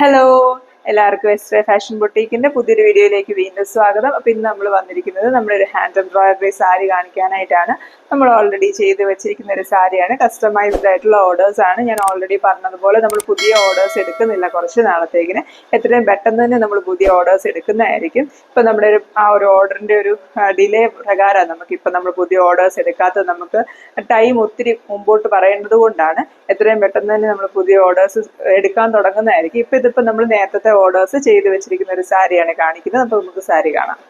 Hello, എല്ലാവർക്കും S fashion ബൊട്ടീക്കിന്റെ പുതിയൊരു വീഡിയോയിലേക്ക് വീണ്ടും സ്വാഗതം. അപ്പോൾ ഇന്ന് നമ്മൾ വന്നിരിക്കുന്നത് നമ്മുടെ ഒരു ഹാൻഡ് എംബ്രോയിഡറി സാരി കാണിക്കാനായിട്ടാണ്. നമ്മൾ ഓൾറെഡി ചെയ്ത് വെച്ചിരിക്കുന്ന ഒരു സാരിയാണ്. കസ്റ്റമൈസ്ഡ് ആയിട്ടുള്ള ഓർഡേഴ്സ് ആണ്. ഞാൻ ഓൾറെഡി പറഞ്ഞതുപോലെ നമ്മൾ പുതിയ ഓർഡേഴ്സ് എടുക്കുന്നില്ല കുറച്ച് നാളത്തേക്കിന്. എത്രയും പെട്ടെന്ന് തന്നെ നമ്മൾ പുതിയ ഓർഡേഴ്സ് എടുക്കുന്നതായിരിക്കും. ഇപ്പം നമ്മുടെ ആ ഒരു ഓർഡറിന്റെ ഒരു ഡിലേ പ്രകാരം നമുക്കിപ്പോൾ നമ്മൾ പുതിയ ഓർഡേഴ്സ് എടുക്കാത്തത് നമുക്ക് ടൈം ഒത്തിരി മുമ്പോട്ട് പറയേണ്ടത് കൊണ്ടാണ് എത്രയും പെട്ടെന്ന് തന്നെ നമ്മൾ പുതിയ ഓർഡേഴ്സ് എടുക്കാൻ തുടങ്ങുന്നതായിരിക്കും. ഇതിപ്പോൾ നമ്മൾ നേരത്തെ ഓർഡേഴ്സ് ചെയ്ത് വെച്ചിരിക്കുന്ന ഒരു സാരിയാണ് കാണിക്കുന്നത്. അപ്പോൾ നമുക്ക് സാരി കാണാം.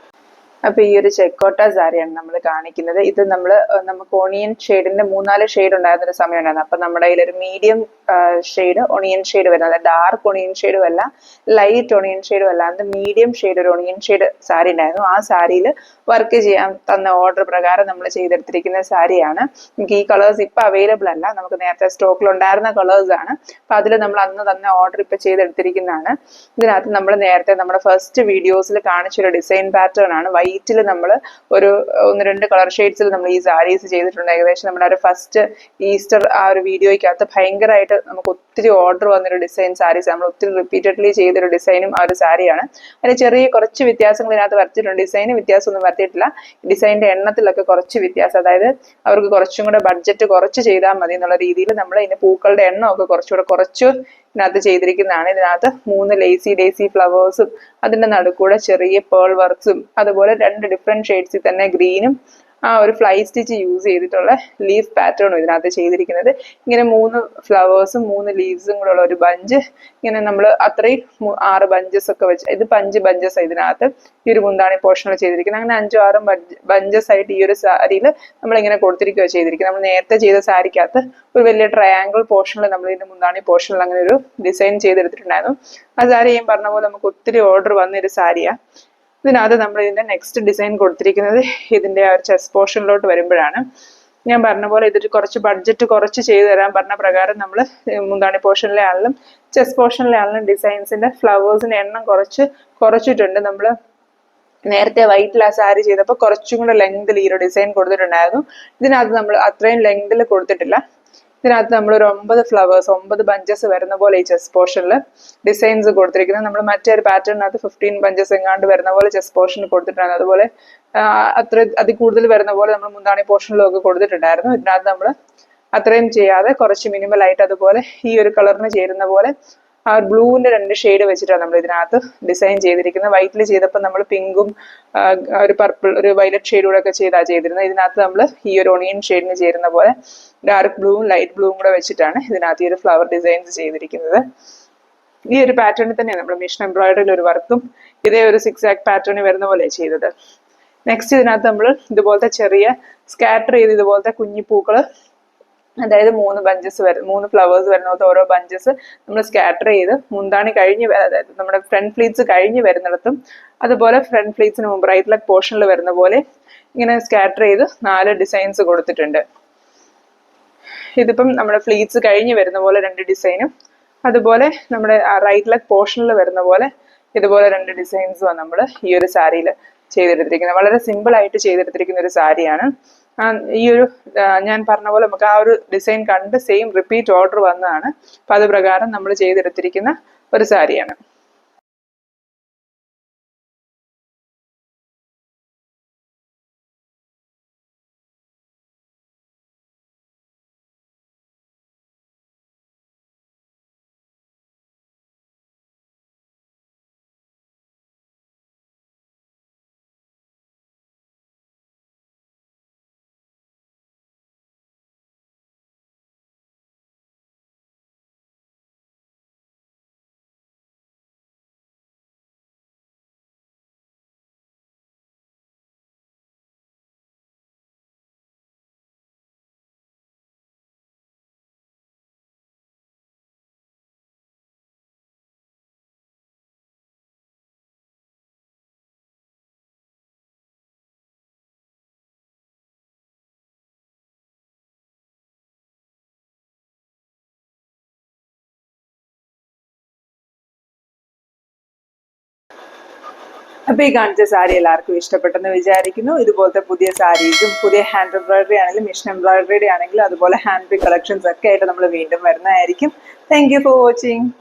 അപ്പോൾ ഈ ഒരു ചെക്കോട്ട സാരിയാണ് നമ്മൾ കാണിക്കുന്നത്. ഇത് നമുക്ക് ഓണിയൻ ഷെയ്ഡിന്റെ 3-4 ഷെയ്ഡ് ഉണ്ടായിരുന്ന ഒരു സമയം ഉണ്ടായിരുന്നു. അപ്പം നമ്മുടെ കയ്യിലൊരു മീഡിയം ഷെയ്ഡ് ഒണിയൻ ഷെയ്ഡ് വരുന്നത്, ഡാർക്ക് ഒണിയൻ ഷെയ്ഡും അല്ല ലൈറ്റ് ഒണിയൻ ഷെയ്ഡും അല്ല, അത് മീഡിയം ഷെയ്ഡ് ഒരു ഒണിയൻ ഷെയ്ഡ് സാരി ഉണ്ടായിരുന്നു. ആ സാരിയിൽ വർക്ക് ചെയ്യാൻ തന്ന ഓർഡർ പ്രകാരം നമ്മൾ ചെയ്തെടുത്തിരിക്കുന്ന സാരിയാണ്. നമുക്ക് ഈ കളേഴ്സ് ഇപ്പം അവൈലബിൾ അല്ല, നമുക്ക് നേരത്തെ സ്റ്റോക്കിൽ ഉണ്ടായിരുന്ന കളേഴ്സ് ആണ്. അപ്പം അതിൽ നമ്മൾ അന്ന് തന്ന ഓർഡർ ഇപ്പം ചെയ്തെടുത്തിരിക്കുന്നതാണ്. ഇതിനകത്ത് നമ്മൾ നേരത്തെ നമ്മുടെ ഫസ്റ്റ് വീഡിയോസിൽ കാണിച്ചൊരു ഡിസൈൻ പാറ്റേൺ ആണ്. വൈറ്റിൽ നമ്മൾ ഒരു 1-2 കളർ ഷെയ്ഡ്സിൽ നമ്മൾ ഈ സാരീസ് ചെയ്തിട്ടുണ്ട്. ഏകദേശം നമ്മുടെ ഒരു ഫസ്റ്റ് ഈസ്റ്റർ ആ ഒരു വീഡിയോയ്ക്കകത്ത് ഭയങ്കരമായിട്ട് നമുക്ക് ഒത്തിരി ഓർഡർ വന്നൊരു ഡിസൈൻ സാരീസ്, നമ്മൾ ഒത്തിരി റിപ്പീറ്റഡ്ലി ചെയ്തൊരു ഡിസൈനും ആ ഒരു സാരിയാണ്. അതിന് ചെറിയ കുറച്ച് വ്യത്യാസങ്ങൾ ഇതിനകത്ത് വരുത്തിയിട്ടുണ്ട്. ഡിസൈന് വ്യത്യാസമൊന്നും വരുത്തിയിട്ടില്ല. ഡിസൈനിന്റെ എണ്ണത്തിലൊക്കെ കുറച്ച് വ്യത്യാസം, അതായത് അവർക്ക് കുറച്ചും കൂടെ ബഡ്ജറ്റ് കുറച്ച് ചെയ്താൽ മതി എന്നുള്ള രീതിയിൽ നമ്മൾ ഇതിന് പൂക്കളുടെ എണ്ണമൊക്കെ കുറച്ച് ഇതിനകത്ത് ചെയ്തിരിക്കുന്നതാണ്. ഇതിനകത്ത് 3 ലേസി ഡേസി ഫ്ലവേഴ്സും അതിന്റെ നടുക്കൂടെ ചെറിയ പേൾ വർക്ക്സും അതുപോലെ 2 ഡിഫറെന്റ് ഷെയ്ഡ്സിൽ തന്നെ ഗ്രീനും ആ ഒരു ഫ്ലൈ സ്റ്റിച്ച് യൂസ് ചെയ്തിട്ടുള്ള ലീഫ് പാറ്റേണും ഇതിനകത്ത് ചെയ്തിരിക്കുന്നത്. ഇങ്ങനെ 3 ഫ്ലവേഴ്സും 3 ലീവ്സും കൂടെ ഉള്ള ഒരു ബഞ്ച്, ഇങ്ങനെ നമ്മൾ അത്രയും 6 ബഞ്ചസ് ഒക്കെ വെച്ച്, ഇത് 5 ബഞ്ചസ് ഇതിനകത്ത് ഈ ഒരു മുന്താണി പോർഷനിൽ ചെയ്തിരിക്കുന്നത്. അങ്ങനെ 5-6 ബഞ്ചസ് ആയിട്ട് ഈ ഒരു സാരിയിൽ നമ്മളിങ്ങനെ കൊടുത്തിരിക്കുകയോ ചെയ്തിരിക്കുന്നത്. നമ്മൾ നേരത്തെ ചെയ്ത സാരിക്കകത്ത് ഒരു വലിയ ട്രയാങ്കിൾ പോർഷനിൽ നമ്മൾ ഇതിന്റെ മുന്താണി പോർഷനിൽ അങ്ങനെ ഒരു ഡിസൈൻ ചെയ്തെടുത്തിട്ടുണ്ടായിരുന്നു. ആ സാരി ഞാൻ പറഞ്ഞ പോലെ നമുക്ക് ഒത്തിരി ഓർഡർ വന്നൊരു സാരിയാണ്. ഇതിനകത്ത് നമ്മൾ ഇതിന്റെ നെക്സ്റ്റ് ഡിസൈൻ കൊടുത്തിരിക്കുന്നത് ഇതിന്റെ ആ ഒരു ചെസ്റ്റ് പോർഷനിലോട്ട് വരുമ്പോഴാണ്. ഞാൻ പറഞ്ഞ പോലെ ഇതൊരു കുറച്ച് ബഡ്ജറ്റ് കുറച്ച് ചെയ്തു തരാൻ പറഞ്ഞ പ്രകാരം നമ്മൾ മുന്താണി പോർഷനിലെ ആണെങ്കിലും ചെസ്റ്റ് പോർഷനിലെ ആണെങ്കിലും ഡിസൈൻസിന്റെ ഫ്ലവേഴ്സിന്റെ എണ്ണം കുറച്ചിട്ടുണ്ട്. നമ്മൾ നേരത്തെ വൈറ്റിൽ ആ സാരി ചെയ്തപ്പോൾ കുറച്ചും കൂടെ ലെങ്തിൽ ഈ ഒരു ഡിസൈൻ കൊടുത്തിട്ടുണ്ടായിരുന്നു. ഇതിനകത്ത് നമ്മൾ അത്രയും ലെങ്തിൽ കൊടുത്തിട്ടില്ല. ഇതിനകത്ത് നമ്മളൊരു 9 ഫ്ലവേഴ്സ് 9 ബഞ്ചസ് വരുന്ന പോലെ ഈ ചെസ്റ്റ് പോർഷനിൽ ഡിസൈൻസ് കൊടുത്തിരിക്കുന്നത്. നമ്മൾ മറ്റൊരു പാറ്റേണിനകത്ത് 15 ബഞ്ചസ് എങ്ങാണ്ട് വരുന്ന പോലെ ചെസ്റ്റ് പോർഷനിൽ കൊടുത്തിട്ടുണ്ടായിരുന്നു. അതുപോലെ അതിൽ കൂടുതൽ വരുന്ന പോലെ നമ്മൾ മുന്താണി പോർഷനിലും ഒക്കെ കൊടുത്തിട്ടുണ്ടായിരുന്നു. ഇതിനകത്ത് നമ്മൾ അത്രയും ചെയ്യാതെ കുറച്ച് മിനിമൽ ആയിട്ട് അതുപോലെ ഈ ഒരു കളറിന് ചേരുന്ന പോലെ ആ ബ്ലൂവിന്റെ 2 ഷെയ്ഡ് വെച്ചിട്ടാണ് നമ്മൾ ഇതിനകത്ത് ഡിസൈൻ ചെയ്തിരിക്കുന്നത്. വൈറ്റിൽ ചെയ്തപ്പോൾ നമ്മൾ പിങ്കും ഒരു പർപ്പിൾ ഒരു വയലറ്റ് ഷെയ്ഡൂടെ ഒക്കെ ചെയ്തിരുന്നത്. ഇതിനകത്ത് നമ്മൾ ഈ ഒരു ഒണിയൻ ഷെയ്ഡിന് ചേരുന്ന പോലെ ഡാർക്ക് ബ്ലൂവും ലൈറ്റ് ബ്ലൂവും കൂടെ വെച്ചിട്ടാണ് ഇതിനകത്ത് ഈ ഒരു ഫ്ലവർ ഡിസൈൻസ് ചെയ്തിരിക്കുന്നത്. ഈ ഒരു പാറ്റേണിൽ തന്നെയാണ് നമ്മൾ മിഷൻ എംബ്രോയിഡറിയിൽ ഒരു വർക്കും ഇതേ ഒരു 6 പാറ്റേണിൽ വരുന്ന പോലെ ചെയ്തത്. നെക്സ്റ്റ് ഇതിനകത്ത് നമ്മൾ ഇതുപോലത്തെ ചെറിയ സ്കാറ്റർ ചെയ്ത് ഇതുപോലത്തെ കുഞ്ഞിപ്പൂക്കള്, അതായത് 3 ബഞ്ചസ് 3 ഫ്ലവേഴ്സ് വരുന്ന പോലത്തെ ഓരോ ബഞ്ചസ് നമ്മൾ സ്കാറ്റർ ചെയ്ത് മുന്താണി കഴിഞ്ഞ്, അതായത് നമ്മുടെ ഫ്രണ്ട് ഫ്ലീറ്റ്സ് കഴിഞ്ഞ് വരുന്നിടത്തും അതുപോലെ ഫ്രണ്ട് ഫ്ലീറ്റ്സിന് മുമ്പ് റൈറ്റ് ലെഗ് പോർഷനിൽ വരുന്ന പോലെ ഇങ്ങനെ സ്കാറ്റർ ചെയ്ത് 4 ഡിസൈൻസ് കൊടുത്തിട്ടുണ്ട്. ഇതിപ്പം നമ്മുടെ ഫ്ലീറ്റ്സ് കഴിഞ്ഞ് വരുന്ന പോലെ 2 ഡിസൈനും അതുപോലെ നമ്മുടെ റൈറ്റ് ലെഗ് പോർഷനിൽ വരുന്ന പോലെ ഇതുപോലെ 2 ഡിസൈൻസുമാണ് നമ്മൾ ഈ ഒരു സാരിയിൽ ചെയ്തെടുത്തിരിക്കുന്നത്. വളരെ സിമ്പിൾ ആയിട്ട് ചെയ്തെടുത്തിരിക്കുന്ന ഒരു സാരിയാണ്. ഈ ഒരു ഞാൻ പറഞ്ഞ പോലെ നമുക്ക് ആ ഒരു ഡിസൈൻ കണ്ട് സെയിം റിപ്പീറ്റ് ഓർഡർ വന്നതാണ്. അപ്പം അത് പ്രകാരം നമ്മൾ ചെയ്തെടുത്തിരിക്കുന്ന ഒരു സാരിയാണ്. അപ്പോൾ ഈ കാണിച്ച സാരി എല്ലാവർക്കും ഇഷ്ടപ്പെട്ടെന്ന് വിചാരിക്കുന്നു. ഇതുപോലത്തെ പുതിയ സാരീസും പുതിയ ഹാൻഡ് എംബ്രോയിഡറി ആണെങ്കിലും മിഷൻ എംബ്രോയിഡറി ആണെങ്കിലും അതുപോലെ ഹാൻഡ് പിക്ക് കളക്ഷൻസ് ഒക്കെ ആയിട്ട് നമ്മൾ വീണ്ടും വരുന്നതായിരിക്കും. Thank you for watching.